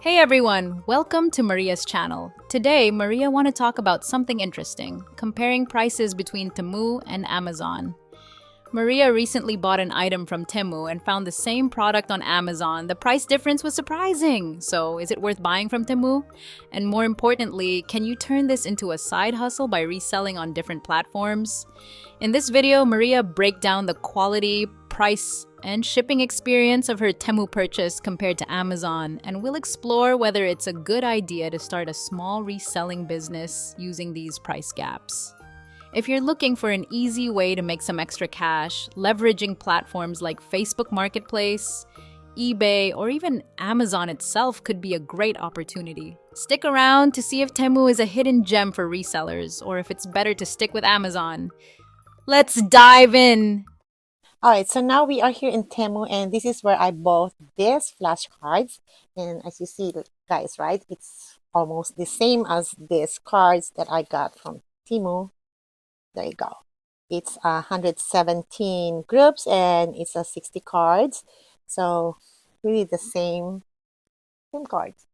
Hey everyone, welcome to Maria's channel. Today, Maria want to talk about something interesting, comparing prices between Temu and Amazon. Maria recently bought an item from Temu and found the same product on Amazon. The price difference was surprising. So, is it worth buying from Temu? And more importantly, can you turn this into a side hustle by reselling on different platforms? In this video, Maria break down the quality, price, and shipping experience of her Temu purchase compared to Amazon, and we'll explore whether it's a good idea to start a small reselling business using these price gaps. If you're looking for an easy way to make some extra cash, leveraging platforms like Facebook Marketplace, eBay, or even Amazon itself could be a great opportunity. Stick around to see if Temu is a hidden gem for resellers, or if it's better to stick with Amazon. Let's dive in! Alright, so now we are here in Temu, and this is where I bought these flashcards. And as you see, guys, right, it's almost the same as these cards that I got from Temu. There you go. It's 117 groups and it's 60 cards. So really the same cards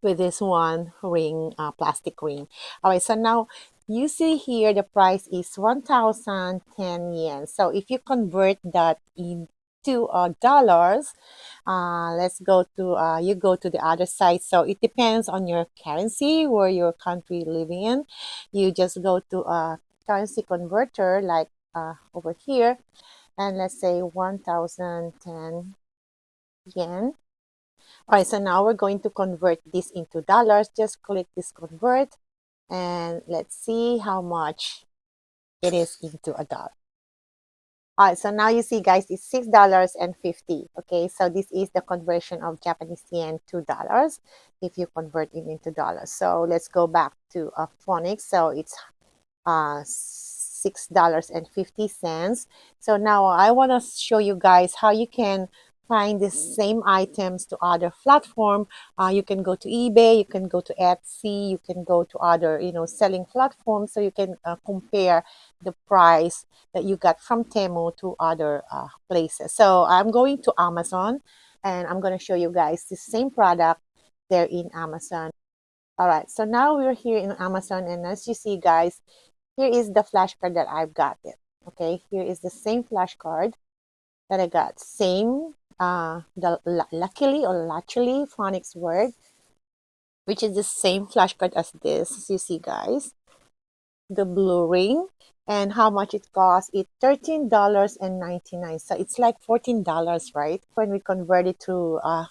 with this one ring, plastic ring. All right, so now you see here the price is 1,010 yen. So if you convert that into dollars, let's go to you go to the other side. So it depends on your currency where your country living in. You just go to a currency converter like over here, and let's say 1,010 yen. All right, so now we're going to convert this into dollars. Just click this convert, and let's see how much it is into a dollar. All right, so now you see, guys, it's $6.50. Okay, so this is the conversion of Japanese yen to dollars if you convert it into dollars. So let's go back to phonics. So it's $6.50. So now I want to show you guys how you can find the same items to other platform. You can go to eBay, you can go to Etsy, you can go to other selling platforms, so you can compare the price that you got from Temu to other places. So I'm going to Amazon, and I'm going to show you guys the same product there in Amazon. All right, so now we're here in Amazon, and as you see, guys, here is the flashcard that I've got it. Okay, here is the same flashcard that I got. Same, luckily or luckily phonics word, which is the same flashcard as this. As you see, guys, the blue ring, and how much it costs? It's $13.99. So it's like $14, right? When we convert it to a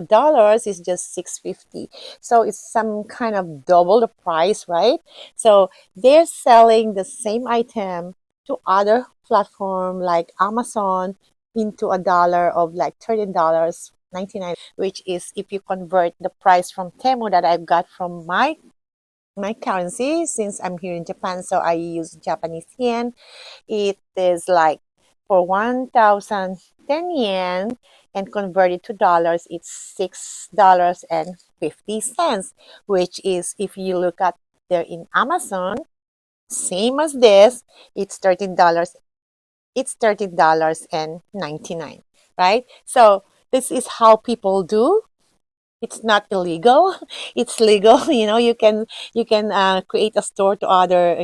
dollars, is just $6.50. So it's some kind of double the price, right? So they're selling the same item to other platform like Amazon into a dollar of like $13.99, which is, if you convert the price from Temu that I've got from my currency, since I'm here in Japan, so I use Japanese yen, it is like for 1,010 yen, and convert it to dollars, it's $6.50, which is, if you look at there in Amazon, same as this, it's $13. It's $13.99, right? So this is how people do. It's not illegal. It's legal. You can create a store to other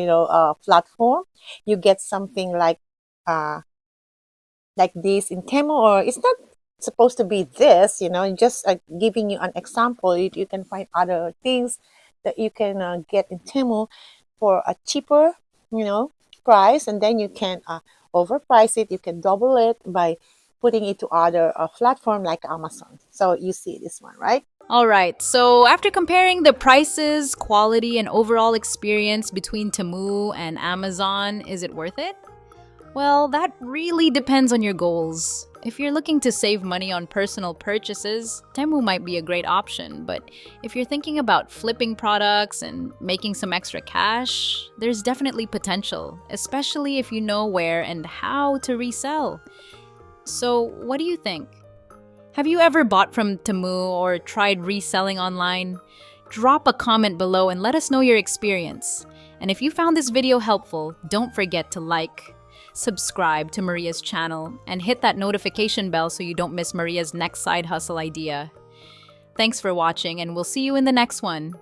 platform. You get something like this in Temu, or it's not supposed to be this, just giving you an example. You can find other things that you can get in Temu for a cheaper, price, and then you can overprice it. You can double it by putting it to other platform like Amazon. So you see this one, right? Alright, so after comparing the prices, quality, and overall experience between Temu and Amazon, is it worth it? Well, that really depends on your goals. If you're looking to save money on personal purchases, Temu might be a great option. But if you're thinking about flipping products and making some extra cash, there's definitely potential, especially if you know where and how to resell. So, what do you think? Have you ever bought from Temu or tried reselling online? Drop a comment below and let us know your experience. And if you found this video helpful, don't forget to like, subscribe to Maria's channel, and hit that notification bell so you don't miss Maria's next side hustle idea. Thanks for watching, and we'll see you in the next one.